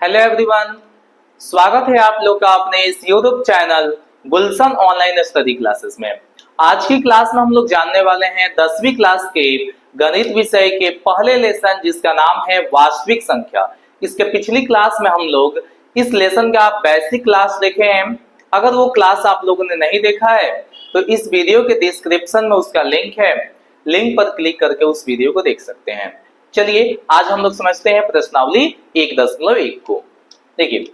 Hello everyone, स्वागत है आप लोग का अपने इस यूट्यूब चैनल गुलशन ऑनलाइन स्टडी क्लासेस में। आज की क्लास में हम लोग जानने वाले हैं 10वीं क्लास के गणित विषय के पहले लेसन जिसका नाम है वास्तविक संख्या। इसके पिछली क्लास में हम लोग इस लेसन का बेसिक क्लास देखे हैं। अगर वो क्लास आप लोगों ने नहीं देखा है तो इस वीडियो के डिस्क्रिप्शन में उसका लिंक है, लिंक पर क्लिक करके उस वीडियो को देख सकते हैं। चलिए आज हम लोग समझते हैं प्रश्नावली 1.1 को। देखिए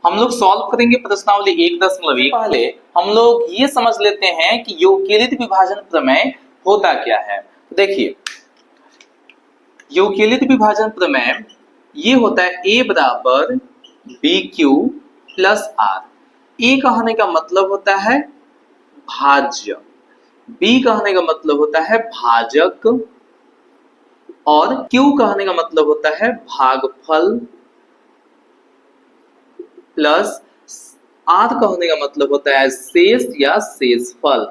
हम लोग सॉल्व करेंगे प्रश्नावली 1.1। पहले हम लोग ये समझ लेते हैं कि यूक्लिड विभाजन प्रमेय होता क्या है। देखिए यूक्लिड विभाजन प्रमेय ये होता है a बराबर बी क्यू प्लस आर। ए कहने का मतलब होता है भाज्य, बी कहने का मतलब होता है भाजक और Q कहने का मतलब होता है भागफल प्लस R कहने का मतलब होता है शेष या शेषफल।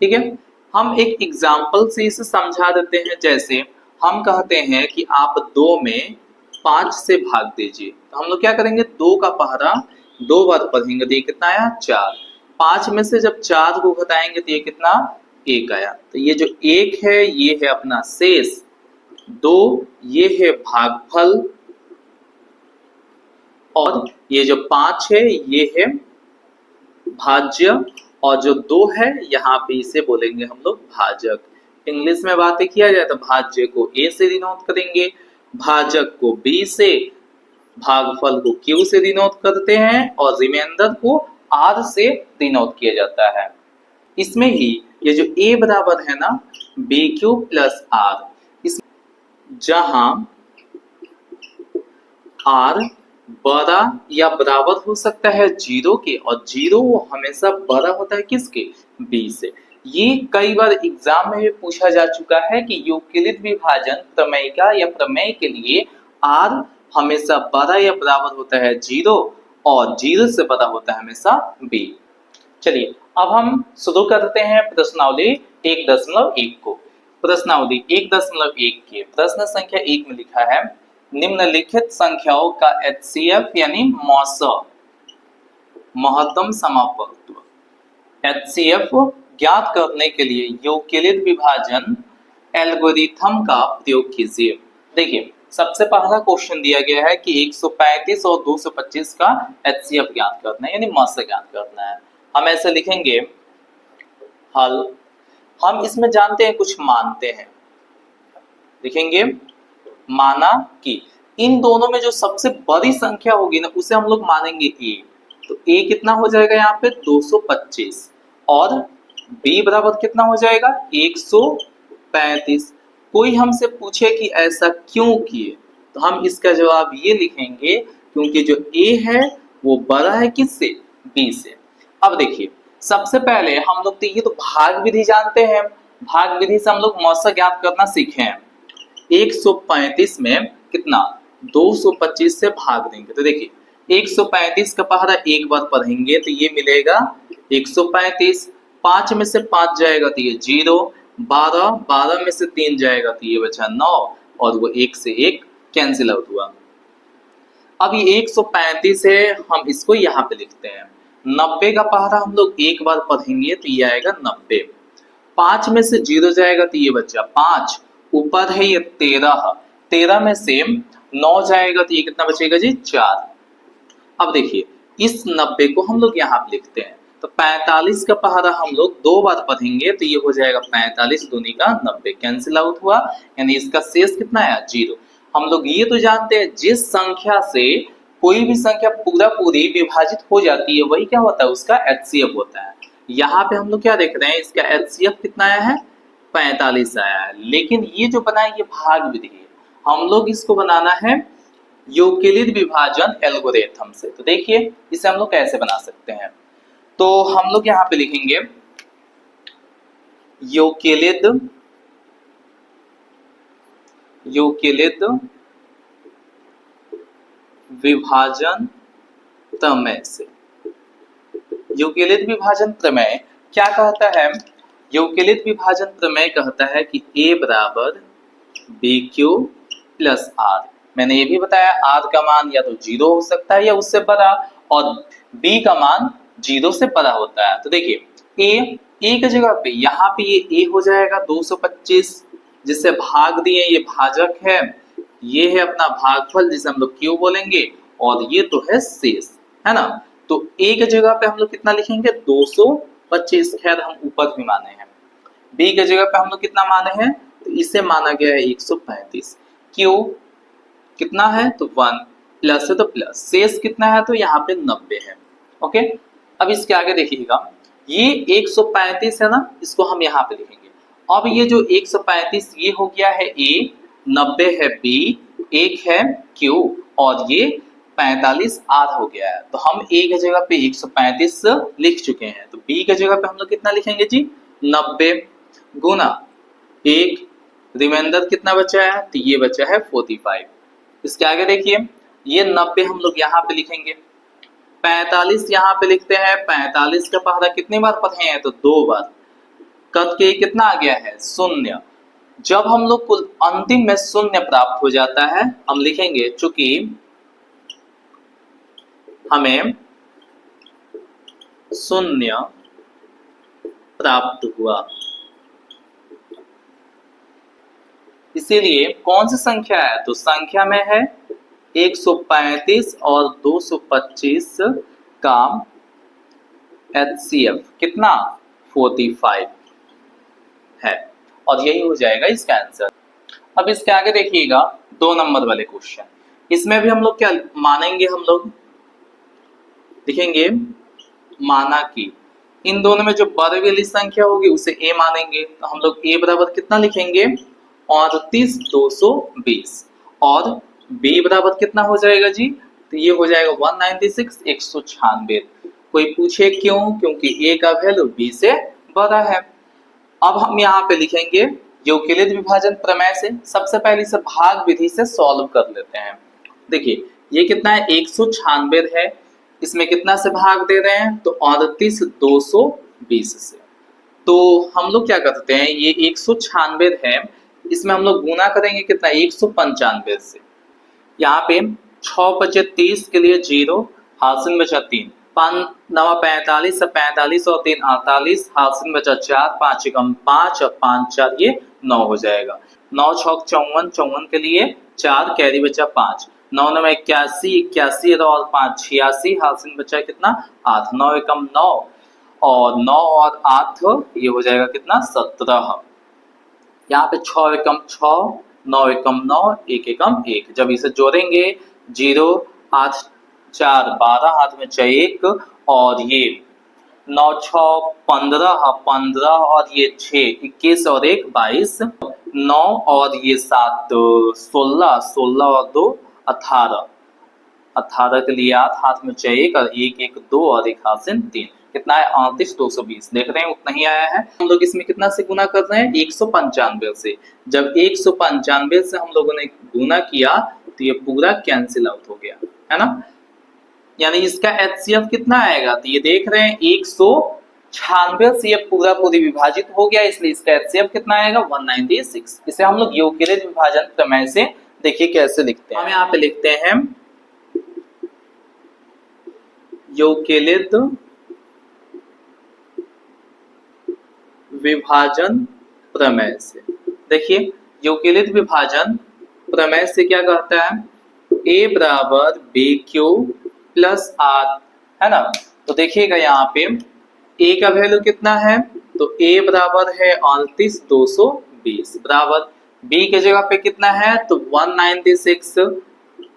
ठीक है, हम एक एग्जांपल से इसे समझा देते हैं। जैसे हम कहते हैं कि आप 2 में 5 से भाग दीजिए, तो हम लोग क्या करेंगे, 2 का पहरा 2 बार पढ़ेंगे तो ये कितना आया 4। 5 में से जब 4 को घटाएंगे तो ये कितना 1 आया। तो ये जो 1 है ये है अपना शेष, 2 ये है भागफल और ये जो 5 है ये है भाज्य और जो 2 है यहाँ पे इसे बोलेंगे हम लोग भाजक। इंग्लिश में बातें किया जाए तो भाज्य को A से डिनोट करेंगे, भाजक को B से, भागफल को Q से डिनोट करते हैं और रिमाइंडर को R से डिनोट किया जाता है। इसमें ही ये जो A बराबर है ना BQ प्लस R, जहां R बड़ा या बराबर हो सकता है 0 के और 0 हमेशा बड़ा होता है किसके, B से। ये कई बार एग्जाम में भी पूछा जा चुका है कि यूक्लिड विभाजन प्रमेय का या प्रमेय के लिए R हमेशा बड़ा या बराबर होता है 0 और 0 से बड़ा होता है हमेशा B। चलिए अब हम शुरू करते हैं प्रश्नावली 1.1 को। प्रश्नावली 1.1 के प्रश्न संख्या 1 में लिखा है निम्नलिखित संख्याओं का HCF यानी महत्तम समापत्व HCF ज्ञात करने के लिए यूक्लिड विभाजन एल्गोरिथम का प्रयोग कीजिए। देखिए सबसे पहला क्वेश्चन दिया गया है कि 135 और 225 का HCF ज्ञात करना है यानी मस ज्ञात करना है। हम ऐसे लिखेंगे हल। हम इसमें जानते हैं कुछ मानते हैं, लिखेंगे माना कि इन दोनों में जो सबसे बड़ी संख्या होगी ना उसे हम लोग मानेंगे A। तो A कितना हो जाएगा यहाँ पे 225 और B बराबर कितना हो जाएगा 135। कोई हमसे पूछे कि ऐसा क्यों किए तो हम इसका जवाब ये लिखेंगे क्योंकि जो A है वो बड़ा है किससे, B से। अब देखिए सबसे पहले हम लोग तो ये तो भाग विधि जानते हैं, भाग विधि से हम लोग मौसा ज्ञात करना सीखे हैं। 135 में कितना 225 से भाग देंगे तो देखिए 135 का पहरा एक बार पढ़ेंगे तो ये मिलेगा 135, 5 में से 5 जाएगा तो ये 0, 12 में से 3 जाएगा तो ये बचा 9 और वो 1 से 1 कैंसिल आउट हुआ। अब ये 135 है, हम इसको यहाँ पे लिखते हैं। 90 का पहरा हम लोग एक बार पढ़ेंगे तो ये आएगा 90, 5 में से 0 जाएगा तो ये बचा 5, ऊपर है ये 13 में से 9 जाएगा तो ये कितना बचेगा जी 4। अब देखिए इस 90 को हम लोग यहाँ पे लिखते हैं तो 45 का पहरा हम लोग 2 बार पढ़ेंगे तो ये हो जाएगा 45 दूनी का 90 कैंसिल आउट हुआ, यानी इसका शेष कितना आया 0। हम लोग ये तो जानते हैं जिस संख्या से कोई भी संख्या पूरा पूरी विभाजित हो जाती है वही क्या होता है उसका HCF होता है। यहाँ पे हम लोग क्या देख रहे हैं इसका HCF कितना आया है 45 आया है। लेकिन ये जो बना है ये भाग विधि है, हम लोग इसको बनाना है यूक्लिड विभाजन एल्गोरिथम से। तो देखिए इसे हम लोग कैसे बना सकते हैं, तो हम लोग यहाँ पे लिखेंगे यूक्लिड विभाजन प्रमेय से। यूक्लिड विभाजन प्रमेय क्या कहता है, यूक्लिड विभाजन प्रमेय कहता है कि A बराबर BQ प्लस R मैंने ये भी बताया r का मान या तो 0 हो सकता है या उससे बड़ा, और b का मान 0 से बड़ा होता है। तो देखिए a की जगह पे यहाँ पे ये a हो जाएगा 225, जिससे भाग दिए, ये भाजक है, ये है अपना भागफल जिसे हम लोग q बोलेंगे, और ये तो है शेष, है ना। तो a की जगह पे हम लोग कितना लिखेंगे 225, खैर हम ऊपर भी माने हैं। b की जगह पे हम लोग कितना माने हैं, तो इसे माना गया है 135। q कितना है तो 1, प्लस है तो प्लस, शेष कितना है तो यहाँ पे 90 है। ओके, अब इसके आगे देखिएगा, ये 135 है ना, इसको हम यहाँ पे लिखेंगे। अब ये जो 135 ये हो गया है a, 90 है b, 1 है q, और ये 45 r हो गया है। तो हम a की जगह पे 135 लिख चुके हैं, तो b की जगह पे हम लोग कितना लिखेंगे जी 90 गुना 1, रिमाइंडर कितना बचा है तो ये बचा है 45। इसके आगे देखिए, ये 90 हम लोग यहाँ पे लिखेंगे, 45 यहाँ पे लिखते हैं, 45 का पहाड़ा कितनी बार पढ़े हैं तो 2 बार, कट के कितना आ गया है 0। जब हम लोग को अंतिम में 0 प्राप्त हो जाता है, हम लिखेंगे चूंकि हमें 0 प्राप्त हुआ, इसीलिए कौन सी संख्या है तो संख्या में है 135 और 225 का HCF कितना 45 है, और यही हो जाएगा इसका आंसर। अब इसके आगे देखिएगा 2 नंबर वाले क्वेश्चन, इसमें भी हम लोग क्या मानेंगे, हम लोग लिखेंगे माना कि इन दोनों में जो बड़ी वाली संख्या होगी उसे a मानेंगे, तो हम लोग a बराबर कितना लिखेंगे 38,220, और b बराबर कितना हो जाएगा जी तो ये हो जाएगा 196, 196। कोई पूछे क्यों, क्योंकि a का वैल्यू b से बड़ा है। अब हम यहाँ पे लिखेंगे यूक्लिड विभाजन प्रमेय से, सबसे पहले इसे भाग विधि से सॉल्व कर लेते हैं। देखिए ये कितना है 196 है, इसमें कितना से भाग दे रहे हैं तो 38,220 से। तो हम लोग क्या करते हैं, ये 196 है, इसमें हम लोग गुना करेंगे कितना 195 से। यहाँ पे 6 बचे 30 के लिए 0, हासिल बचा 3, 5 9 45, 45 और 3 48, हासिल बचा 4, 5 एकम 5 और 5 4 ये 9 हो जाएगा। 9 6 54, 54 के लिए 4, कैरी बचा 5, 9 9 81, 81 और 5 86, हासिल बचा कितना 8, 9 एकम 9 और 9 और 8 ये हो जाएगा कितना 17। यहाँ पे 6 एकम 6, 9 एकम 9, 1 एकम 1, जब इसे जोड़ेंगे 0 8 4 12, हाथ में 6 1, और ये 9 6 15, 15 और ये 6 21 और 1 22, 9 और ये 7 16, 16 और 2 18, 18 के लिए 8, हाथ में 6 1 और 1 1 2 और 1 हाथ से 3, कितना है 38,220। देख रहे हैं उतना ही आया है। हम लोग इसमें कितना से गुना कर रहे हैं 195 से, जब 195 से हम लोगों ने गुना किया तो ये पूरा कैंसिल आउट हो गया, है ना। यानी इसका HCF कितना आएगा तो ये देख रहे हैं 196 से ये पूरा पूरी विभाजित हो गया, इसलिए इसका HCF कितना आएगा 196। इसे हम लोग यूक्लिड विभाजन प्रमेय से देखिए कैसे लिखते हैं। हम यहाँ पे लिखते हैं यूक्लिड विभाजन प्रमेय से। देखिए यूक्लिड विभाजन प्रमेय से क्या कहता है, a बराबर BQ प्लस R, है ना। तो देखिएगा यहाँ पे a का वैल्यू कितना है तो a बराबर है 38,220, बराबर b की जगह पे कितना है तो 196,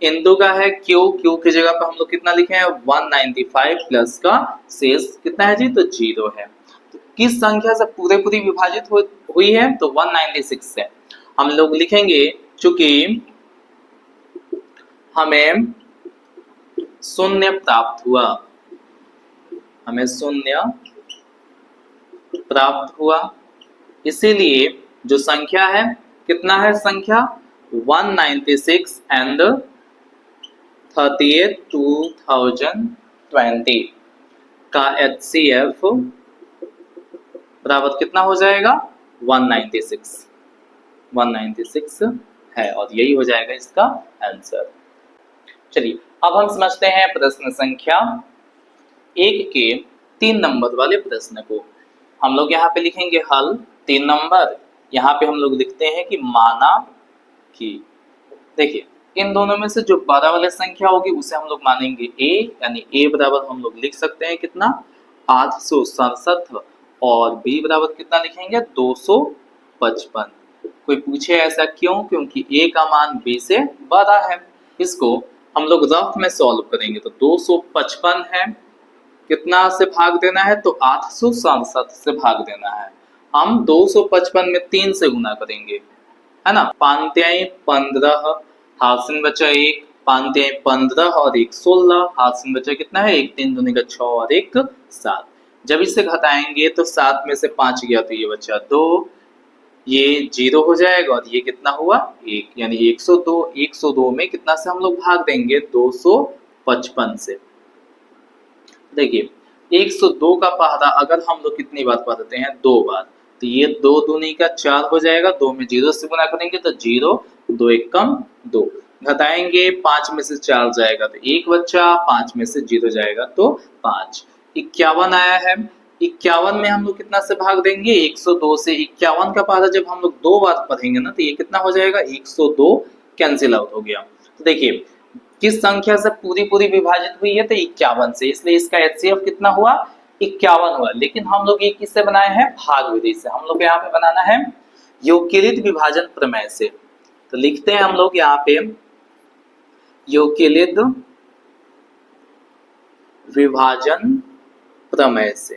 इंदु का है q, q की जगह पे हम लोग कितना लिखे हैं 195, प्लस का शेष कितना है जी तो 0 है। तो किस संख्या से पूरे पूरी विभाजित हुई है तो 196 से। हम लोग लिखेंगे चूंकि हमें 0 प्राप्त हुआ, हमें 0 प्राप्त हुआ, इसीलिए जो संख्या है कितना है संख्या 196 एंड 38,2020 का HCF बराबर कितना हो जाएगा 196 है और यही हो जाएगा इसका आंसर। चलिए अब हम समझते हैं प्रश्न संख्या 1 के 3 नंबर वाले प्रश्न को। हम लोग यहाँ पे लिखेंगे हल 3 नंबर। यहाँ पे हम लोग लिखते हैं कि माना कि, देखिए इन दोनों में से जो बड़ा वाली संख्या होगी उसे हम लोग मानेंगे a, यानी a बराबर हम लोग लिख सकते हैं कितना 867 और b बराबर कितना लिखेंगे 255। कोई पूछे ऐसा क्यों? क्योंकि a का मान b से बड़ा है। इसको हम लोग रफ में सॉल्व करेंगे तो 255 है, कितना से भाग देना है तो 867 से भाग देना है। हम 255 में 3 से गुना करेंगे, है ना। 5 15, हाथ से बचा 1, 5 15 और 1 16, हाथ से बचा कितना है 1 3 दूनी का 6 और 1 7। जब इसे घटाएंगे तो 7 में से 5 गया तो ये बचा 2, ये 0 हो जाएगा और ये कितना हुआ 1, यानी 102। 102 में कितना से हम लोग भाग देंगे 255 से। देखिए 102 का पहाड़ा अगर हम लोग कितनी बार पढ़ते हैं 2 बार, तो ये 2 दूनी का 4 हो जाएगा, 2 में 0 से गुना करेंगे तो 0, 2 1 कम 2, घटाएंगे 5 में से 4 जाएगा तो 1 बच्चा, 5 में से 0 जाएगा तो 5, 51 आया है। 51 में हम लोग कितना से भाग देंगे 102 से। 51 का पहाड़ा जब हम लोग 2 बार पढ़ेंगे ना तो ये कितना हो जाएगा 102 कैंसिल आउट हो गया। तो देखिए किस संख्या से पूरी पूरी विभाजित हुई है तो 51 से, इसलिए इसका HCF कितना हुआ 51 हुआ। लेकिन हम लोग ये किससे बनाए हैं भाग विधि से। हम लोग यहाँ पे बनाना है यूक्लिड विभाजन प्रमेय से। तो लिखते हैं हम लोग यहाँ पे यूक्लिड विभाजन प्रमेय से,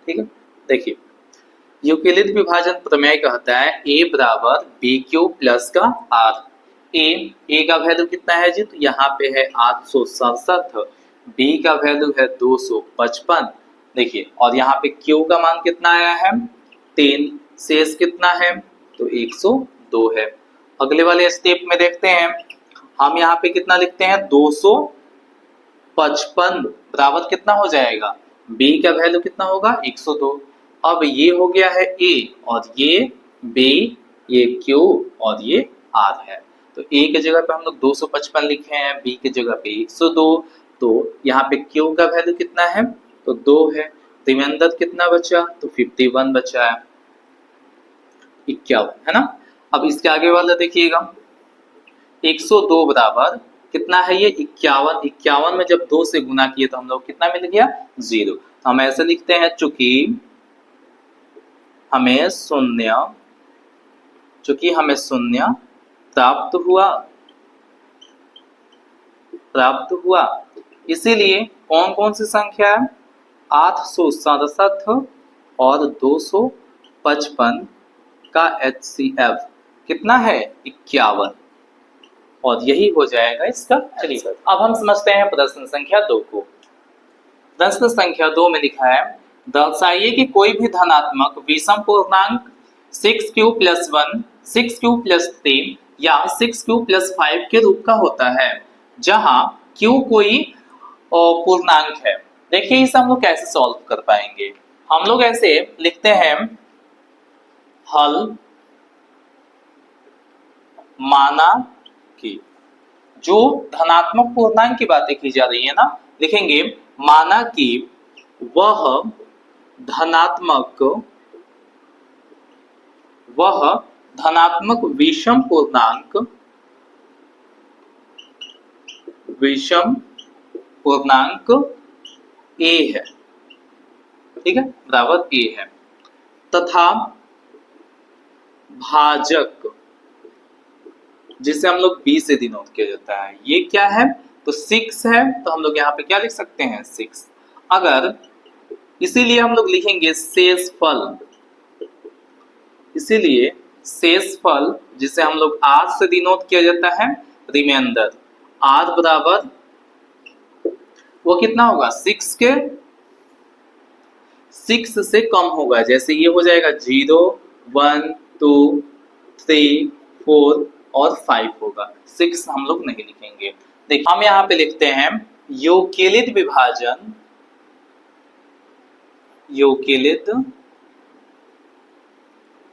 ठीक है। देखिए यूक्लिड विभाजन प्रमेय कहता है a बराबर बी क्यू प्लस का r। a का वैल्यू कितना है जी, तो यहाँ पे है 867, b का वैल्यू है 255। देखिए और यहाँ पे q का मान कितना आया है 3, शेष कितना है तो 102 है। अगले वाले स्टेप में देखते हैं, हम यहाँ पे कितना लिखते हैं 255 बराबर कितना हो जाएगा b का वैल्यू कितना होगा 102। अब ये हो गया है a और ये b, ये q और ये r है। तो a की जगह पे हम लोग 255 लिखे हैं, b की जगह पे 102। तो यहाँ पे q का वैल्यू कितना है तो 2 है, रिमाइंडर कितना बचा तो 51 बचा है, 51 है ना। अब इसके आगे वाला देखिएगा 102 बराबर कितना है ये 51। 51 में जब 2 से गुना किए तो हम लोग कितना मिल गया 0। तो हम ऐसे लिखते हैं चूंकि हमें शून्य प्राप्त हुआ, इसीलिए कौन कौन सी संख्या है 867 और 255 का HCF कितना है 51 और यही हो जाएगा इसका। चलिए अब हम समझते हैं प्रश्न संख्या 2 को। प्रश्न संख्या 2 में लिखा है दर्शाइए कि कोई भी धनात्मक विषम पूर्णांक 6q + 1, 6q + 3 या 6q + 5 के रूप का होता है जहां q कोई पूर्णांक है। देखिए इसे हम लोग कैसे सॉल्व कर पाएंगे। हम लोग ऐसे लिखते हैं हल माना कि, जो धनात्मक पूर्णांक की बातें की जा रही है ना, लिखेंगे माना कि वह धनात्मक विषम पूर्णांक a है, ठीक है, बराबर a है, तथा भाजक जिसे हम लोग b से डिनोट किया जाता है ये क्या है तो 6 है। तो हम लोग यहाँ पे क्या लिख सकते हैं 6। अगर इसीलिए हम लोग लिखेंगे शेषफल, इसीलिए शेषफल जिसे हम लोग r से डिनोट किया जाता है रिमाइंडर, r बराबर वो कितना होगा 6 से कम होगा। जैसे ये हो जाएगा 0 1 2 3 4 और 5 होगा, 6 हम लोग नहीं लिखेंगे। देखिए हम यहाँ पे लिखते हैं यूक्लिड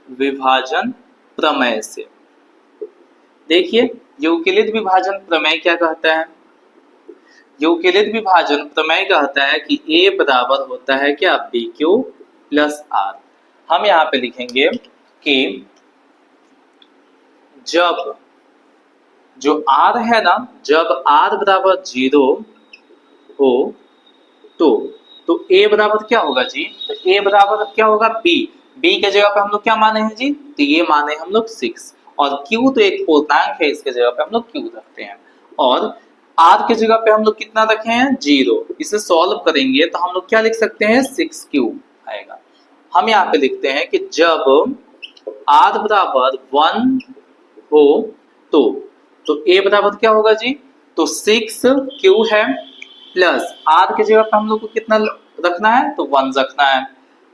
विभाजन प्रमेय से। देखिए यूक्लिड विभाजन प्रमेय क्या कहता है? यूक्लिड विभाजन प्रमेय कहता है कि ए बराबर होता है क्या, पी क्यू प्लस आर। हम यहाँ पे लिखेंगे कि जब जो आर है ना, जब आर बराबर 0 हो तो ए बराबर क्या होगा जी? तो ए बराबर क्या होगा, बी। बी के जगह पे हम लोग क्या माने हैं जी? तो ये माने हम लोग 6, और क्यू तो एक पूर्णांक है, इसके जगह पे हम लोग क्यू रखते हैं, और आर के जगह पे हम लोग कितना रखे हैं, 0। इसे सॉल्व करेंगे तो हम लोग क्या लिख सकते हैं, 6 क्यू आएगा। हम यहाँ पे लिखते हैं कि जब आर बराबर 1 हो तो ए बराबर क्या होगा जी? तो 6 क्यू है, प्लस आर की जगह पे हम लोग को कितना रखना है, तो 1 रखना है,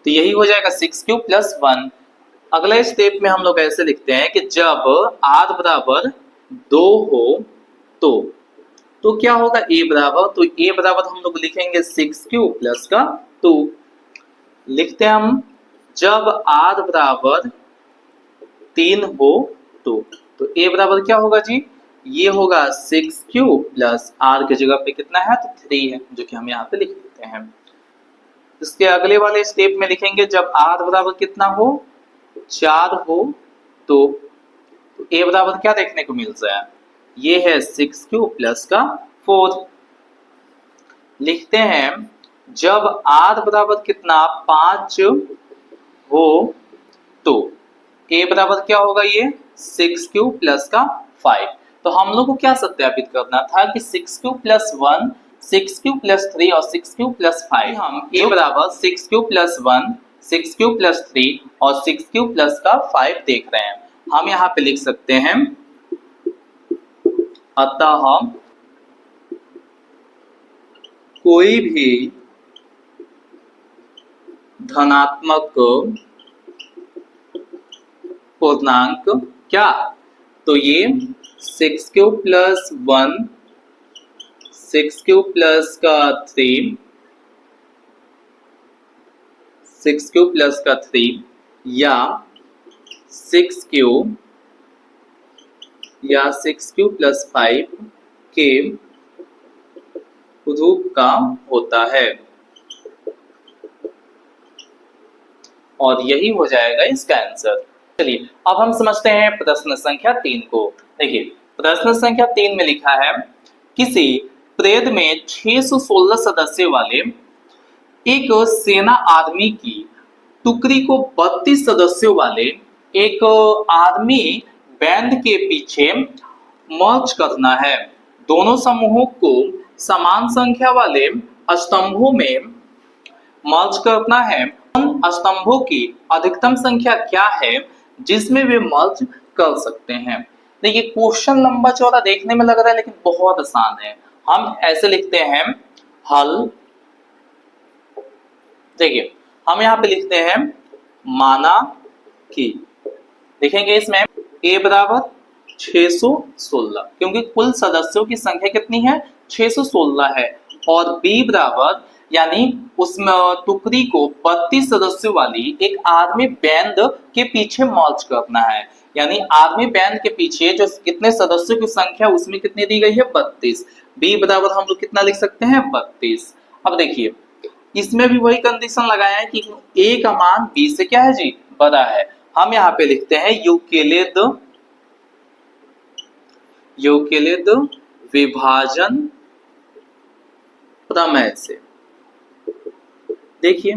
तो यही हो जाएगा 6 क्यू प्लस 1। अगले स्टेप में हम लोग ऐसे लिखते हैं कि जब आर बराबर 2 हो तो क्या होगा, ए बराबर, तो ए बराबर हम लोग लिखेंगे 6 क्यू प्लस का 2। लिखते हैं हम जब आर बराबर 3 हो तो ए बराबर क्या होगा जी? ये होगा 6 क्यू प्लस आर के जगह पे कितना है, तो 3 है, जो कि हम यहाँ पे लिख देते हैं। इसके अगले वाले स्टेप में लिखेंगे जब आर बराबर कितना हो, 4 हो तो ए बराबर क्या देखने को मिल रहा है, ये है 6 क्यू प्लस का 4। लिखते हैं जब आर बराबर कितना, 5 हो तो ए बराबर क्या होगा, ये 6 क्यू प्लस का 5। तो हम लोग को क्या सत्यापित करना था कि 6 क्यू प्लस 1, 6 क्यू प्लस 3 और 6 क्यू प्लस 5, हम ए बराबर 6 क्यू प्लस 1, 6 क्यू प्लस 3 और 6 क्यू प्लस का 5 देख रहे हैं। हम यहाँ पे लिख सकते हैं अतः कोई भी धनात्मक पूर्णांक क्या, तो ये 6 क्यू प्लस 1, 6 क्यू प्लस का 3, 6 क्यू प्लस का 3 या 6 क्यू या 6 क्यू प्लस 5 के रूप का होता है, और यही हो जाएगा इसका आंसर। चलिए अब हम समझते हैं प्रश्न संख्या 3 को। देखिए प्रश्न संख्या 3 में लिखा है किसी प्रेद में 616 सदस्य वाले एक सेना आर्मी की टुकड़ी को 32 सदस्यों वाले एक आर्मी बैंड के पीछे मार्च करना है। दोनों समूहों को समान संख्या वाले स्तंभों में मार्च करना है। उन स्तंभों की अधिकतम संख्या क्या है जिसमें वे मर्ज कर सकते हैं। देखिए क्वेश्चन लंबा चौड़ा देखने में लग रहा है लेकिन बहुत आसान है। हम ऐसे लिखते हैं हल। देखिए हम यहाँ पे लिखते हैं माना कि, देखेंगे इसमें a बराबर 616 क्योंकि कुल सदस्यों की संख्या कितनी है, 616 है, और b बराबर यानी उसमें टुकड़ी को 32 सदस्यों वाली एक आर्मी बैंड के पीछे मार्च करना है। यानी आर्मी बैंड के पीछे जो कितने सदस्यों की संख्या उसमें कितनी दी गई है, 32। बी बराबर हम लोग कितना लिख सकते हैं, 32। अब देखिए इसमें भी वही कंडीशन लगाया है कि ए का मान बी से क्या है जी, बड़ा है। हम यहाँ पे लिखते हैं यूक्लिड विभाजन प्रमेय से। देखिए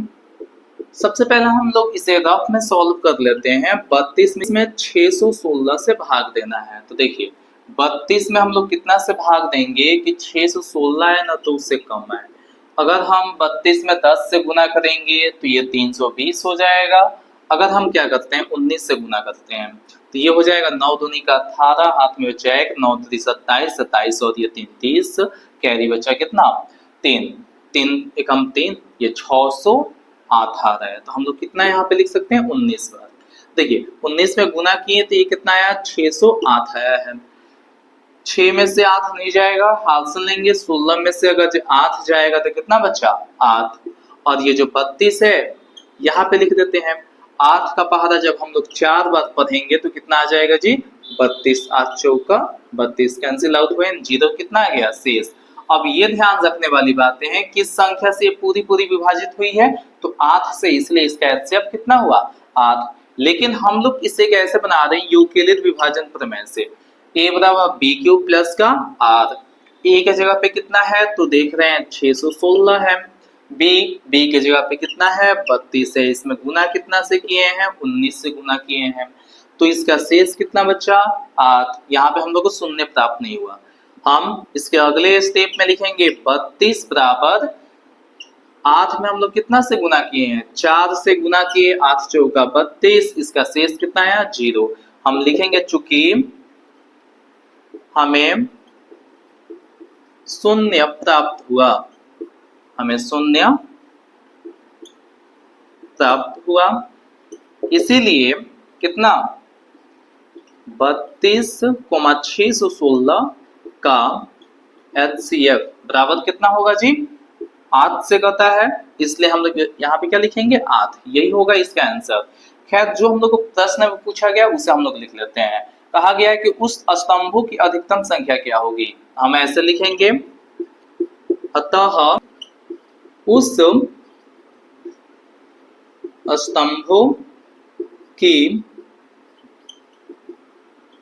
सबसे पहले हम लोग इसे रफ में सॉल्व कर लेते हैं। 32 में 616 से भाग देना है, तो देखिए 32 में हम लोग कितना से भाग देंगे कि 616 है ना तो उससे कम है। अगर हम 32 में 10 से गुना करेंगे तो ये 320 हो जाएगा। अगर हम क्या करते हैं 19 से गुना करते हैं तो ये हो जाएगा 9 दूनी का 18, हाथ में बचा एक 9 3 27, 27 और ये 3 30, कैरी बचा कितना 3, 3 एकम 3, ये 618 है। तो हम लोग कितना यहाँ पे लिख सकते हैं 19 बार। देखिए 19 में गुना किए तो ये कितना आया 608 आया है। 6 में से 8 नहीं जाएगा, हाथ से लेंगे। 16 में से अगर 8 जाएगा तो कितना बचा 8, और ये जो 32 है यहाँ पे लिख देते हैं। 8 का पहाड़ा जब हम लोग 4 बार पढ़ेंगे तो कितना आ जाएगा जी 32 8 चौका 32 कैंसिल आउट हुए, जीरो कितना आ गया शेष। अब ये ध्यान रखने वाली बातें हैं किस संख्या से पूरी पूरी विभाजित हुई है, तो 8 से, इसलिए इसका एचसीएफ कितना हुआ 8। लेकिन हम लोग इसे कैसे बना रहे हैं, यूक्लिड विभाजन प्रमेय से। ए बराबर बी क्यूब प्लस का आर, ए के जगह पे कितना है तो देख रहे हैं 616 है, बी के जगह पे कितना है 32 है, इसमें गुना कितना से किए हैं 19 से गुना किए हैं, तो इसका शेष कितना बचा 8। यहाँ पे हम लोग को शून्य प्राप्त नहीं हुआ। हम इसके अगले स्टेप में लिखेंगे 32 बराबर 8 में हम लोग कितना से गुना किए हैं 4 से गुना किए, 8 चौका 32, इसका शेष कितना आया 0। हम लिखेंगे चूंकि हमें शून्य प्राप्त हुआ, हमें शून्य प्राप्त हुआ, इसीलिए कितना 32,616 का एचसीएफ बराबर कितना होगा जी 8 से कहता है, इसलिए हम लोग यहाँ पे क्या लिखेंगे 8, यही होगा इसका आंसर। खैर जो हम लोग को प्रश्न में पूछा गया उसे हम लोग लिख लेते हैं। कहा गया है कि उस स्तंभों की अधिकतम संख्या क्या होगी, हम ऐसे लिखेंगे अतः उस स्तंभों की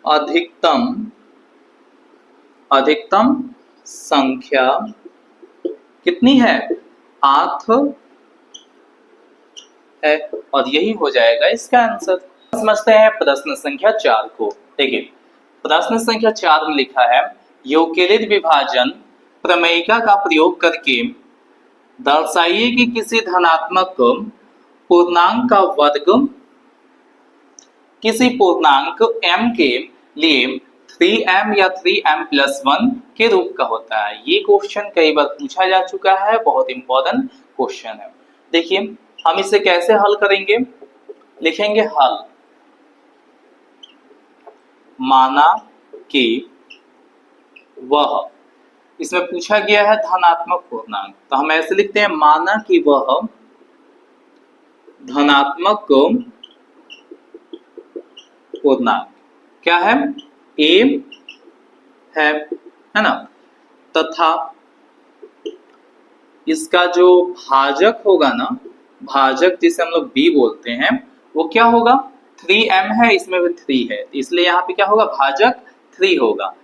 अधिकतम संख्या कितनी है 8 है, और यही हो जाएगा इसका आंसर। समझते हैं प्रश्न संख्या 4 को। देखिए प्रश्न संख्या 4 में लिखा है यूक्लिड विभाजन प्रमेयिका का प्रयोग करके दर्शाइए कि किसी धनात्मक पूर्णांक का वर्ग किसी पूर्णांक m के लिए 3m या 3m + 1 के रूप का होता है। ये क्वेश्चन कई बार पूछा जा चुका है, बहुत इंपॉर्टेंट क्वेश्चन है। देखिए हम इसे कैसे हल करेंगे, लिखेंगे हल, माना कि वह, इसमें पूछा गया है धनात्मक पूर्णांक, तो हम ऐसे लिखते हैं माना कि वह धनात्मक पूर्णांक क्या है a है ना, तथा इसका जो भाजक होगा ना, भाजक जिसे हम लोग b बोलते हैं, वो क्या होगा 3m है, इसमें भी 3 है, इसलिए यहाँ पे क्या होगा भाजक 3 होगा,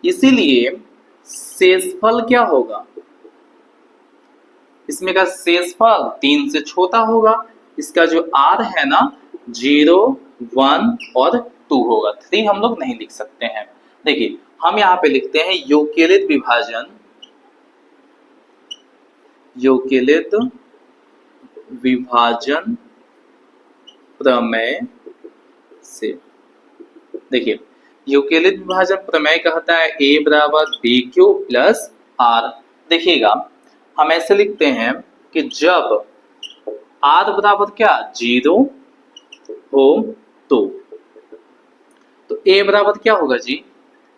इसीलिए शेषफल क्या होगा, इसमें का शेषफल 3 से छोटा होगा, इसका जो r है ना 0 1 और 2 होगा, 3 हम लोग नहीं लिख सकते हैं। देखिए हम यहाँ पे लिखते हैं यूक्लिड विभाजन प्रमेय से। देखिए यूक्लिड विभाजन प्रमेय कहता है a बराबर बी क्यूब प्लस आर। देखिएगा हम ऐसे लिखते हैं कि जब r बराबर क्या 0 हो तो a बराबर क्या होगा जी,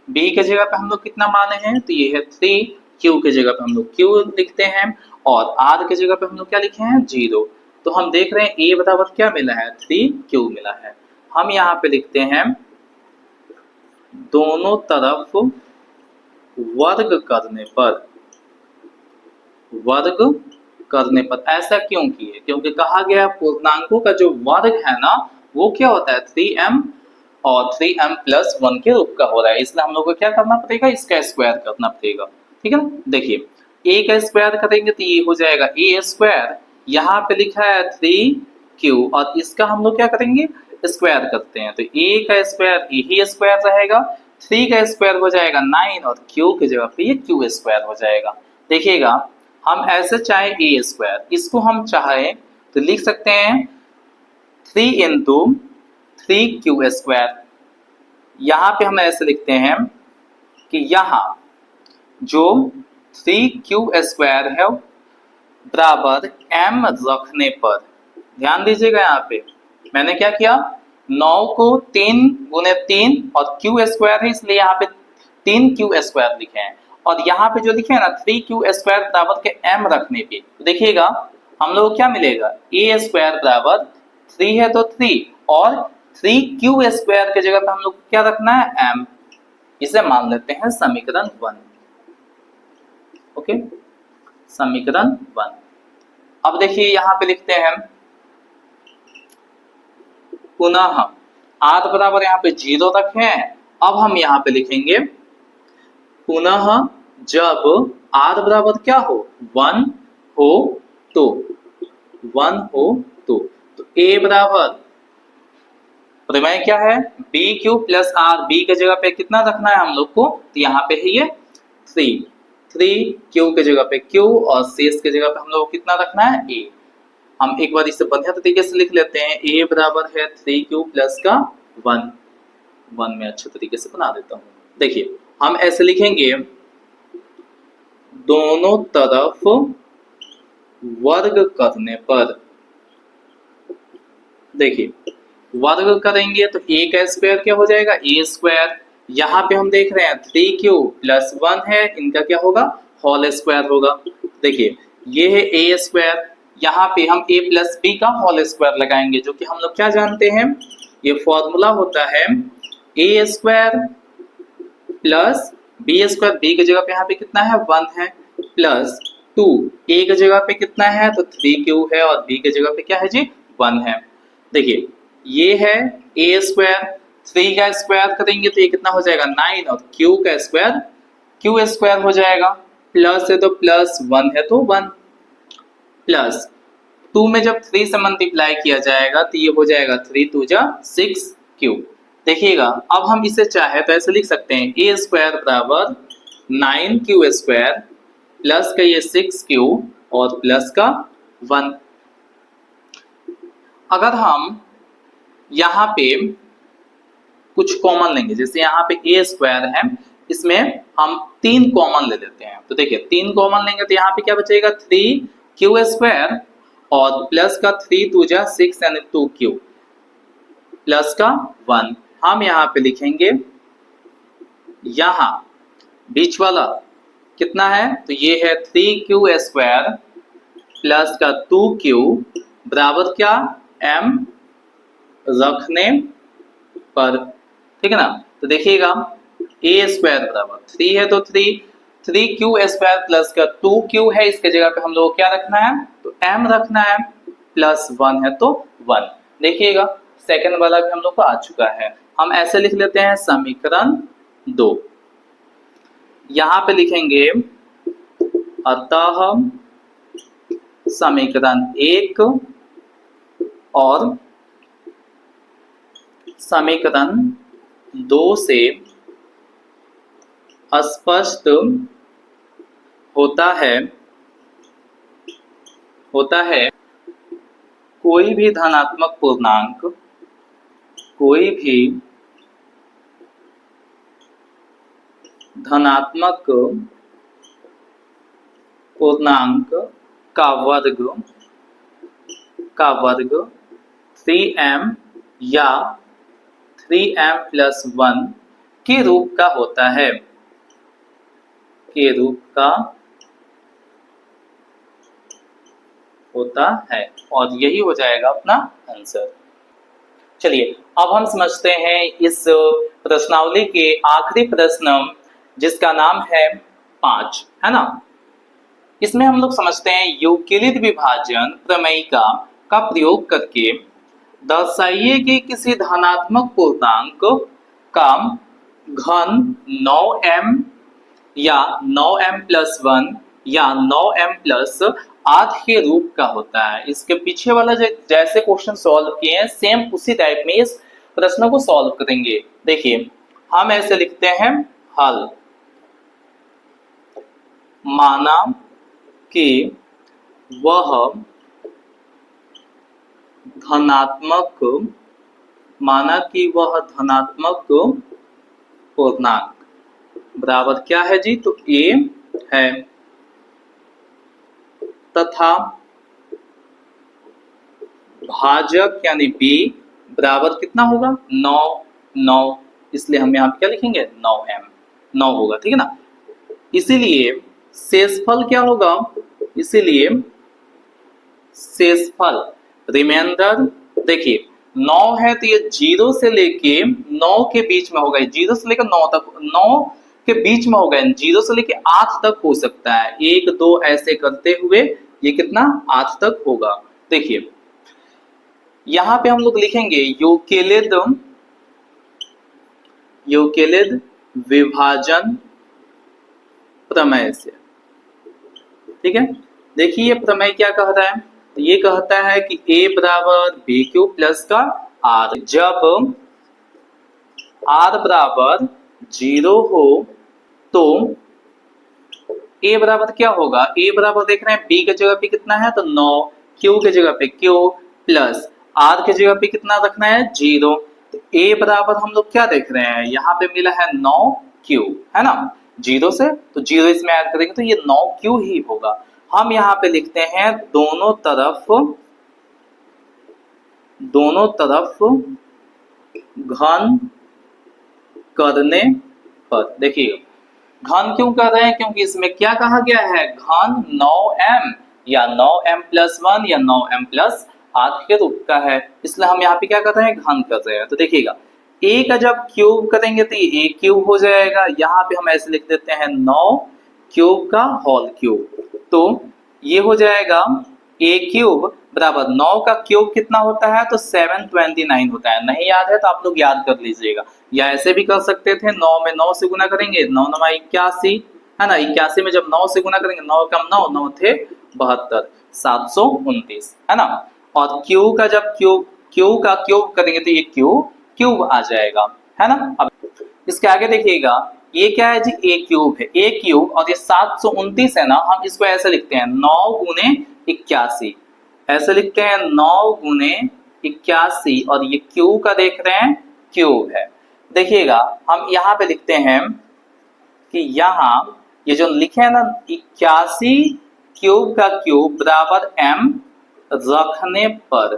b के जगह पे हम लोग कितना माने हैं तो ये है 3, q के जगह पे हम लोग q लिखते हैं, और r के जगह पे हम लोग क्या लिखे हैं 0। तो हम देख रहे हैं a बराबर क्या मिला है 3q मिला है। हम यहाँ पे लिखते हैं दोनों तरफ वर्ग करने पर, ऐसा क्यों किए, क्योंकि कहा गया पूर्णांकों का जो वर्ग है ना वो क्या होता है 3m और 3m + 1 के रूप का हो रहा है, इसलिए हम लोग को क्या करना पड़ेगा इसका स्क्वायर करना पड़ेगा, ठीक है ना। देखिए a का स्क्वायर करेंगे तो ये हो जाएगा a², यहाँ पे लिखा है 3q और इसका हम लोग क्या करेंगे स्क्वायर करते हैं, तो a का स्क्वायर यही स्क्वायर रहेगा, 3 का स्क्वायर हो जाएगा 9 और q के जगह पे ये q² हो जाएगा। देखिएगा हम ऐसे चाहे a², इसको हम चाहे तो लिख सकते हैं 3 × 3q²। यहाँ पे हम ऐसे लिखते हैं कि यहाँ जो 3q² है बराबर m रखने पर, ध्यान दीजिएगा यहाँ पे मैंने क्या किया 9 को 3 × 3 और q² है इसलिए यहाँ पे 3q² लिखे हैं, और यहाँ पे जो लिखे हैं ना 3q² बराबर के m रखने पे देखिएगा हम लोग क्या मिलेगा a² बराबर 3 है तो 3 और 3q² की जगह पे हम लोग को क्या रखना है, m। इसे मान लेते हैं समीकरण 1। ओके, समीकरण 1। अब देखिए यहां पे लिखते हैं पुनः r बराबर यहाँ पे 0 रखे हैं। अब हम यहाँ पे लिखेंगे पुनः जब r बराबर क्या हो, 1 हो तो 1 हो तो a बराबर प्रमेय क्या है, B Q plus R. B के जगह पे कितना रखना है हम लोग को, तो यहाँ पे है ये 3, 3 क्यू के जगह पे क्यू और शेष के जगह पे हम लोग को कितना रखना है, ए। हम एक बार इसे बढ़िया तरीके से लिख लेते हैं, ए बराबर है 3q प्लस का 1। 1 में अच्छे तरीके से बना देता हूँ। देखिए हम ऐसे लिखेंगे, दोनों तरफ वर्ग करने पर, देखिए वर्ग करेंगे तो a का स्क्वायर क्या हो जाएगा, a²। यहाँ पे हम देख रहे हैं 3q प्लस 1 है, इनका क्या होगा, होल स्क्वायर होगा। देखिए ये है a², यहाँ पे हम a प्लस b का होल स्क्वायर लगाएंगे, जो कि हम लोग क्या जानते हैं, ये फॉर्मूला होता है a² प्लस b²। b की जगह पे यहाँ पे कितना है, 1 है, प्लस 2 a की जगह पे कितना है, तो 3q है, और b की जगह पे क्या है जी, 1 है। देखिए ये है a², 3 का स्क्वायर करेंगे तो ये कितना हो जाएगा 9, और q का स्क्वायर q² हो जाएगा। प्लस है तो प्लस, 1 है तो 1, प्लस 2 में जब 3 से मल्टीप्लाई किया जाएगा तो ये हो जाएगा 3 2 जा 6q। देखिएगा अब हम इसे चाहे तो ऐसे लिख सकते हैं, a² बराबर 9q² प्लस का ये 6q और प्लस का 1। अगर हम यहाँ पे कुछ कॉमन लेंगे, जैसे यहाँ पे a² है, इसमें हम 3 कॉमन ले लेते हैं, तो देखिए 3 कॉमन लेंगे तो यहाँ पे क्या बचेगा, 3q² और प्लस का 3 2 जा 6 यानी 2q प्लस का 1। हम यहाँ पे लिखेंगे, यहाँ बीच वाला कितना है, तो ये है 3q² प्लस का 2q बराबर क्या, m रखने पर, ठीक है ना। तो देखिएगा a² बराबर 3 है तो 3q² प्लस का 2q है, इसके जगह पे हम लोग को क्या रखना है, तो m रखना है, प्लस 1 है तो 1। देखिएगा सेकंड वाला भी हम लोग को आ चुका है। हम ऐसे लिख लेते हैं समीकरण 2। यहाँ पे लिखेंगे अतः समीकरण 1 और समीकरण 2 से स्पष्ट होता है कोई भी धनात्मक पूर्णांक, कोई भी धनात्मक पूर्णांक का वर्ग 3m या 3m प्लस 1 के रूप का होता है, के रूप का होता है, और यही हो जाएगा अपना आंसर। चलिए अब हम समझते हैं इस प्रश्नावली के आखिरी प्रश्न, जिसका नाम है 5, है ना। इसमें हम लोग समझते हैं यूक्लिड विभाजन प्रमेयिका का प्रयोग करके दर्शाइए कि किसी धनात्मक पूर्णांक का घन 9m या 9m प्लस 1 या 9m प्लस आध के रूप का होता है। इसके पीछे वाला जैसे क्वेश्चन सॉल्व किए हैं, सेम उसी टाइप में इस प्रश्न को सॉल्व करेंगे। देखिए हम ऐसे लिखते हैं, हल। माना कि वह धनात्मक पूर्णांक बराबर क्या है जी, तो a है, तथा भाजक यानी b बराबर कितना होगा, 9, इसलिए हम यहाँ पे क्या लिखेंगे, 9m, 9 होगा, ठीक है ना। इसीलिए शेषफल क्या होगा, इसीलिए शेषफल रिमाइंडर, देखिए 9 है तो ये 0 से लेके 9 के बीच में होगा, 0 से लेकर 9 तक, 9 के बीच में होगा, 0 से लेके 8 तक हो सकता है, 1 2 ऐसे करते हुए ये कितना 8 तक होगा। देखिए यहां पे हम लोग लिखेंगे यूक्लिड विभाजन प्रमेय से, ठीक है। देखिए ये प्रमेय क्या कहता है, तो ये कहता है कि a बराबर बी क्यूब प्लस का r, जब r बराबर 0 हो तो a बराबर क्या होगा, a बराबर देख रहे हैं b के जगह पे कितना है तो 9, q के जगह पे q प्लस r के जगह पे कितना रखना है 0, तो a बराबर हम लोग क्या देख रहे हैं, यहाँ पे मिला है 9q, है ना, 0 से तो 0 इसमें ऐड करेंगे तो ये 9q ही होगा। हम यहाँ पे लिखते हैं दोनों तरफ घन करने पर। देखिए घन क्यों कर रहे हैं, क्योंकि इसमें क्या कहा गया है, घन 9m या 9m प्लस 1 या 9m प्लस 8 के रूप का है, इसलिए हम यहाँ पे क्या कर रहे हैं, घन कर रहे हैं। तो देखिएगा a का जब क्यूब करेंगे तो ये a क्यूब हो जाएगा, यहाँ पे हम ऐसे लिख देते हैं 9 क्यूब का होल क्यूब, तो ये हो जाएगा a क्यूब बराबर 9 का क्यूब कितना होता है तो 729 होता है। नहीं याद है तो आप लोग याद कर लीजिएगा, या ऐसे भी कर सकते थे, 9 में 9 से गुना करेंगे, 9 9 81, है ना, 81 में जब 9 से गुना करेंगे 9 कम 9 9 थे 72, 729, है ना। और क्यू का जब क्यू का क्यूब करेंगे तो ये क्यूब आ जाएगा, है ना। अब इसके आगे देखिएगा ये क्या है जी, ए क्यूब है, ए क्यूब, और ये 729 है ना, हम इसको ऐसे लिखते हैं 9 गुने 81, ऐसे लिखते हैं 9 गुने 81, और ये क्यू का देख रहे हैं क्यूब है। देखिएगा हम यहाँ पे लिखते हैं कि यहाँ ये जो लिखे है ना 81 क्यूब का क्यूब बराबर m रखने पर,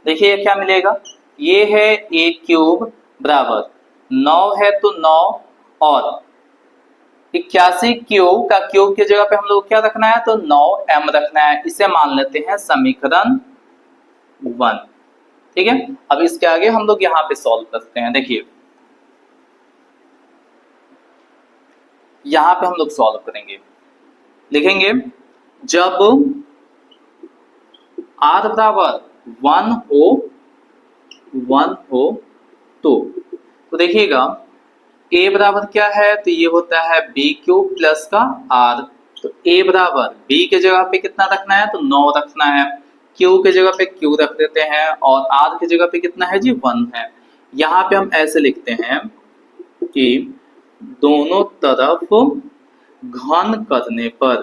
देखिए क्या मिलेगा, ये है a क्यूब बराबर 9 है तो 9, और 81 क्यूब का क्यूब की जगह पे हम लोग क्या रखना है तो 9m रखना है, इसे मान लेते हैं समीकरण 1, ठीक है। अब इसके आगे हम लोग यहाँ पे सॉल्व करते हैं। देखिए यहाँ पे हम लोग सॉल्व करेंगे, लिखेंगे जब r बराबर 1 हो तो देखिएगा a बराबर क्या है तो ये होता है b क्यूब प्लस का r, तो a बराबर b के जगह पे कितना रखना है तो 9 रखना है, q के जगह पे q रख देते हैं, और r के जगह पे कितना है जी 1 है। यहाँ पे हम ऐसे लिखते हैं कि दोनों तरफ घन करने पर,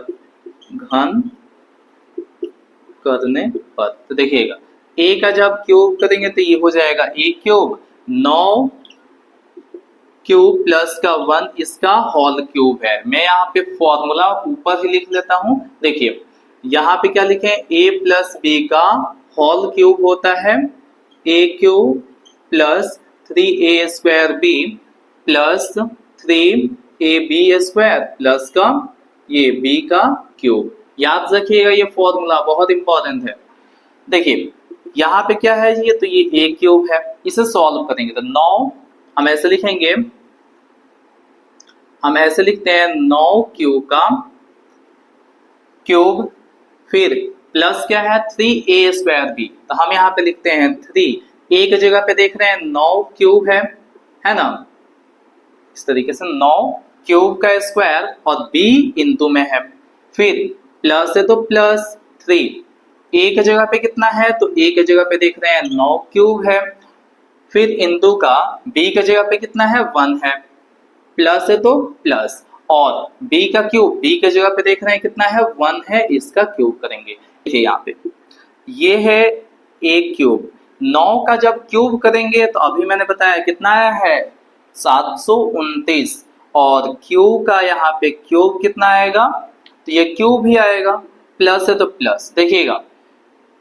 तो देखिएगा a का जब क्यूब करेंगे तो ये हो जाएगा a क्यूब, 9 क्यूब प्लस का 1 इसका होल क्यूब है। मैं यहाँ पे फॉर्मूला ऊपर ही लिख लेता हूँ। देखिए यहाँ पे क्या लिखे, a प्लस बी का होल क्यूब होता है a cube plus 3a square b plus 3ab square plus का ये b का क्यूब। याद रखिएगा ये फॉर्मूला बहुत इंपॉर्टेंट है। देखिए यहाँ पे क्या है ये, तो ये a क्यूब है, इसे सॉल्व करेंगे तो 9 हम ऐसे लिखेंगे, हम ऐसे लिखते हैं 9 क्यू का क्यूब, फिर प्लस क्या है 3a स्क्वायर b, तो हम यहाँ पे लिखते हैं 3, a की जगह पे देख रहे हैं 9 क्यूब है ना, इस तरीके से 9 क्यूब का स्क्वायर और b इंटू में है, फिर प्लस है तो प्लस 3, a की जगह पे कितना है तो a की जगह पे देख रहे हैं 9 क्यूब है, फिर इंटू का b की जगह पे कितना है 1 है, प्लस है तो प्लस, और b का क्यूब b की जगह पे देख रहे हैं कितना है 1 है, इसका क्यूब करेंगे। देखिए यहाँ पे ये है a क्यूब, 9 का जब क्यूब करेंगे तो अभी मैंने बताया कितना आया है 729, और q का यहाँ पे क्यूब कितना आएगा तो ये क्यूब ही आएगा, प्लस है तो प्लस। देखिएगा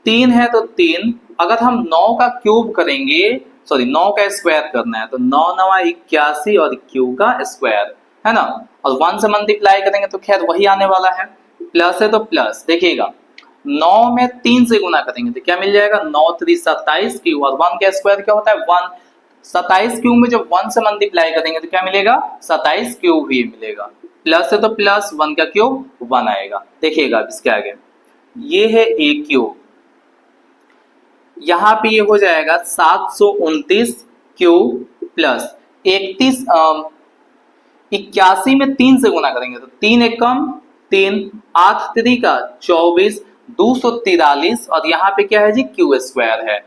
3 है तो 3, अगर हम 9 का क्यूब करेंगे, सॉरी 9 का स्क्वायर करना है तो 9 9 81 और q का स्क्वायर, है ना, और 1 से मल्टीप्लाई करेंगे तो खैर वही आने वाला है, प्लस है तो प्लस। देखिएगा 9 में 3 से गुना करेंगे तो क्या मिल जाएगा, 9 3 27 क्यूब, और 1 का स्क्वायर क्या होता है 1, 27 क्यूब में जब 1 से मल्टीप्लाई करेंगे तो क्या मिलेगा 27 क्यूब ही मिलेगा, प्लस है तो प्लस 1 का क्यूब 1 आएगा। देखिएगा इसके आगे ये है a क्यूब, यहाँ पे ये हो जाएगा 729 क्यूब प्लस 81 में 3 से गुना करेंगे तो 3 एकम 3, 8 3 का 24, 243, और यहाँ पे क्या है जी क्यू स्क्वायर है,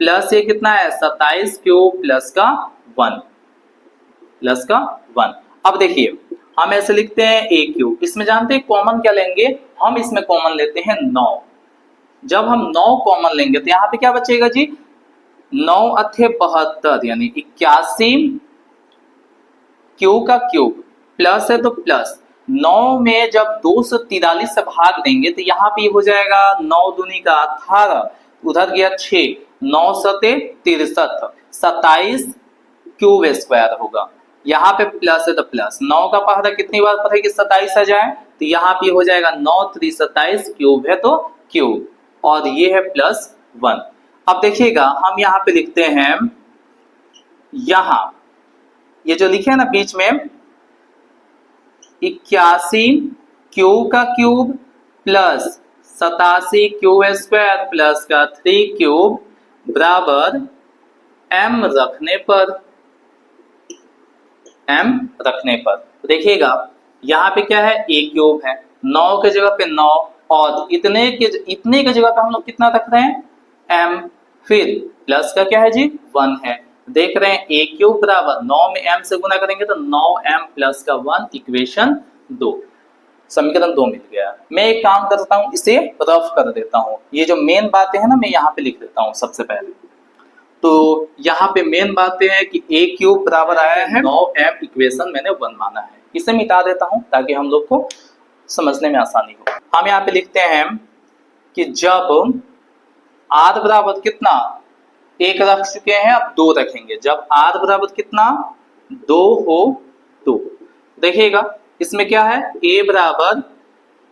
प्लस ये कितना है 27 क्यूब प्लस का 1, प्लस का 1। अब देखिए हम ऐसे लिखते हैं a क्यूब, इसमें जानते हैं कॉमन क्या लेंगे, हम इसमें कॉमन लेते हैं 9। जब हम 9 कॉमन लेंगे तो यहाँ पे क्या बचेगा जी, 9 अथे 72 यानी 81 क्यू का क्यूब, प्लस है तो प्लस 9 में जब 243 से भाग देंगे तो यहाँ पे हो जाएगा 9 दूनी का 18, उधर गया 6, 9 सते 63, 27 क्यूब स्क्वायर होगा। यहाँ पे प्लस है तो प्लस 9 का पहाड़ा कितनी बार पढ़ेगी 27 आ जाए तो यहाँ पे हो जाएगा 9 3 27 क्यूब है तो क्यूब, और ये है प्लस 1। अब देखिएगा हम यहाँ पे लिखते हैं, यहाँ ये जो लिखे है ना बीच में 81 क्यू का cube plus 87 Q square plus का 3 क्यूब बराबर m रखने पर देखिएगा यहाँ पे क्या है a क्यूब है, 9 के जगह पे 9, और इतने के जगह पे हम लोग कितना रख रहे हैं m, फिर प्लस का क्या है जी 1 है। देख रहे हैं a क्यूब बराबर 9 में m से गुना करेंगे तो 9m प्लस का 1, इक्वेशन 2, समीकरण 2 मिल गया। मैं एक काम करता हूँ इसे रफ कर देता हूँ, ये जो मेन बातें हैं ना मैं यहाँ पे लिख देता हूँ सबसे पहले। तो यहाँ पे मेन बातें हैं कि a क्यूब बराबर आया है 9m, इक्वेशन मैंने 1 माना है, इसे मिटा देता हूँ ताकि हम लोग को समझने में आसानी हो। हम यहाँ पे लिखते हैं कि जब r बराबर कितना 1 रख चुके हैं, अब 2 रखेंगे, जब r बराबर कितना 2 हो तो देखिएगा इसमें क्या है a बराबर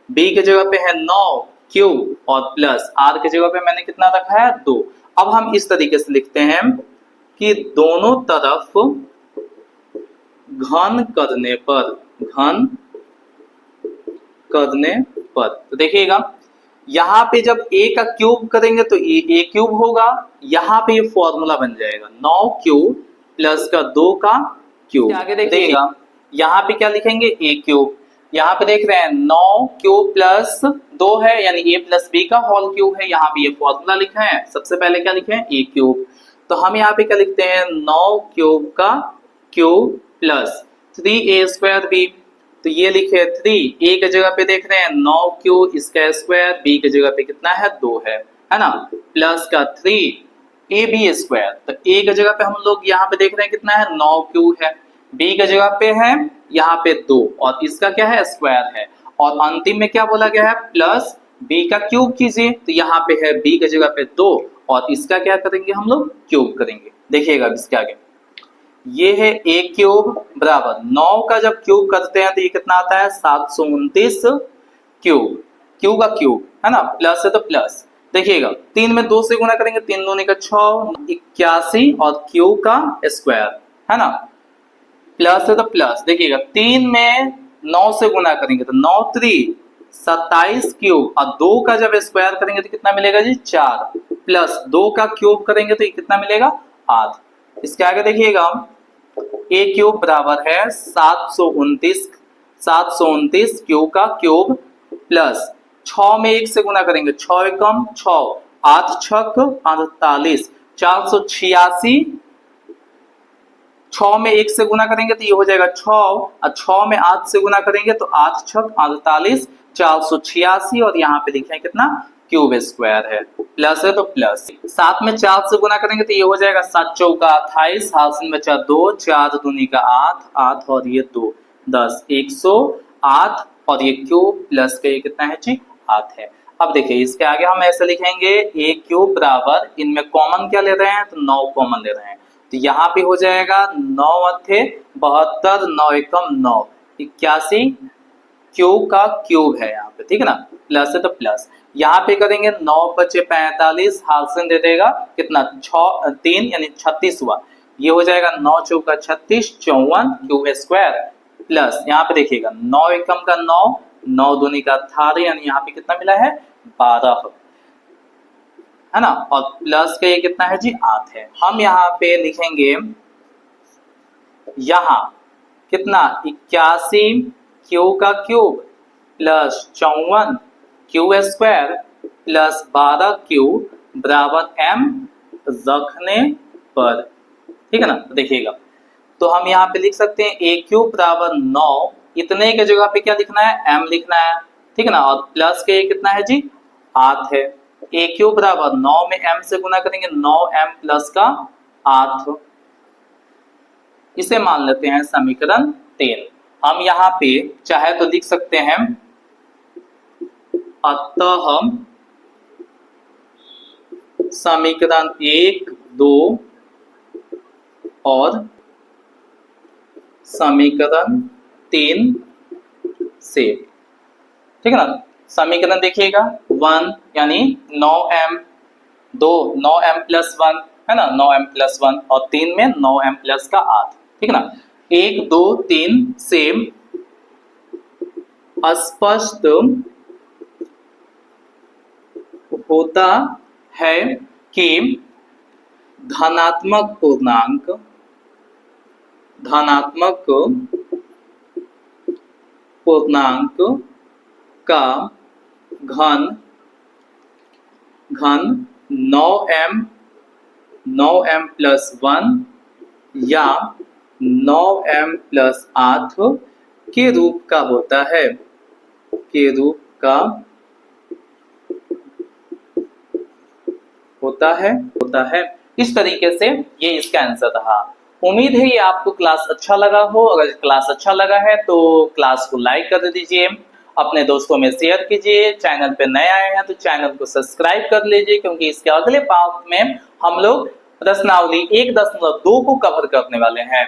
b के जगह पे है 9 क्यूब और प्लस r के जगह पे मैंने कितना रखा है 2। अब हम इस तरीके से लिखते हैं कि दोनों तरफ घन करने पर तो देखिएगा यहाँ पे जब a का क्यूब करेंगे तो a क्यूब होगा, यहाँ पे ये फॉर्मूला बन जाएगा 9 क्यूब प्लस का 2 का क्यूब। आगे देखिएगा यहाँ पे क्या लिखेंगे a क्यूब, यहाँ पे देख रहे हैं 9 क्यूब प्लस 2 है यानी a प्लस b का होल क्यूब है, यहाँ पे ये फॉर्मूला लिखा है, सबसे पहले क्या लिखे हैं a क्यूब, तो हम यहाँ पे क्या लिखते हैं 9 क्यूब का cube plus 3a square b, तो ये लिखे 3, a के जगह पे देख रहे हैं 9 क्यूब इसका स्क्वायर, b के जगह पे कितना है 2 है ना, प्लस का 3ab स्क्वायर, तो a के जगह पे हम लोग यहाँ पे देख रहे हैं कितना है 9 क्यूब है, b के जगह पे है यहाँ पे 2 और इसका क्या है स्क्वायर है, और अंतिम में क्या बोला गया है प्लस b का क्यूब कीजिए, तो यहाँ पे है b के जगह पे 2 और इसका क्या करेंगे हम लोग क्यूब करेंगे। देखिएगा इसके आगे ये है a क्यूब बराबर 9 का जब क्यूब करते हैं तो ये कितना आता है 729 क्यूब, क्यू का क्यूब है ना, प्लस है तो प्लस, देखिएगा 3 में 2 से गुना करेंगे 3 दूनी का 6, 81 और क्यू का स्क्वायर है ना, प्लस है तो प्लस, देखिएगा 3 में 9 से गुना करेंगे तो 9 3 27 क्यूब और 2 का जब स्क्वायर करेंगे तो कितना मिलेगा जी 4, प्लस 2 का क्यूब करेंगे तो ये कितना मिलेगा 8। इसके आगे देखिएगा a क्यूब बराबर है 729 क्यूब का क्यूब प्लस 6 में 1 से गुना करेंगे 6 एकम 6, 8 छक 48, 486, 6 में 1 से गुना करेंगे तो ये हो जाएगा 6 और 6 में 8 से गुना करेंगे तो 8 छक 48, 486 और यहाँ पे लिखे कितना क्यूब स्क्वायर है, प्लस है तो प्लस, 7 में 4 से गुना करेंगे तो ये हो जाएगा 7 चौका 28, हाथ में बचा 2, 4 दूनी का 8, 8 और ये 2 10, 108 और ये क्यूब प्लस का ये कितना है जी 8 है। अब देखिए इसके आगे हम ऐसे लिखेंगे a क्यूब बराबर, इनमें कॉमन क्या ले रहे हैं तो 9 कॉमन ले रहे हैं, तो यहाँ पे हो जाएगा 9 अथे 72, 9 एकम 9, 81 क्यूब का क्यूब है यहाँ पे, ठीक है ना, प्लस है तो प्लस, यहाँ पे करेंगे 9 बचे 45, हाथ से दे देगा कितना 3 यानी 36 हुआ, ये हो जाएगा 9 चौका 36 54 क्यूब स्क्वायर प्लस यहाँ पे देखिएगा 9 एकम का 9, 9 दूनी का 18 यानी यहाँ पे कितना मिला है 12 है ना, और प्लस का ये कितना है जी 8 है। हम यहाँ पे लिखेंगे यहाँ कितना 81 क्यू का cube plus 54 Q square plus 12 Q बराबर एम रखने पर, ठीक है ना। तो देखिएगा तो हम यहाँ पे लिख सकते हैं ए क्यूब बराबर 9, इतने के जगह पे क्या लिखना है एम लिखना है, ठीक है ना, और प्लस के ये कितना है जी 8 है, ए क्यूब बराबर 9 में एम से गुना करेंगे 9m प्लस का 8, इसे मान लेते हैं समीकरण 3। हम यहाँ पे चाहे तो लिख सकते हैं अतः हम समीकरण 1 2 और समीकरण 3 से, ठीक है ना, समीकरण देखिएगा 1 यानी 9m 2 9m प्लस 1 है ना, 9m प्लस 1 और 3 में 9m प्लस का 8, ठीक है ना। 1 2 3 से स्पष्ट होता है कि धनात्मक पूर्णांक का घन 9m प्लस 1 या 9m प्लस 8 के रूप का होता है, होता है। इस तरीके से ये इसका आंसर रहा। उम्मीद है ये आपको क्लास अच्छा लगा हो। अगर क्लास अच्छा लगा है तो क्लास को लाइक कर दीजिए, अपने दोस्तों में शेयर कीजिए, चैनल पे नए आए हैं तो चैनल को सब्सक्राइब कर लीजिए, क्योंकि इसके अगले पार्ट में हम लोग प्रश्नावली 1.2 को कवर करने वाले हैं।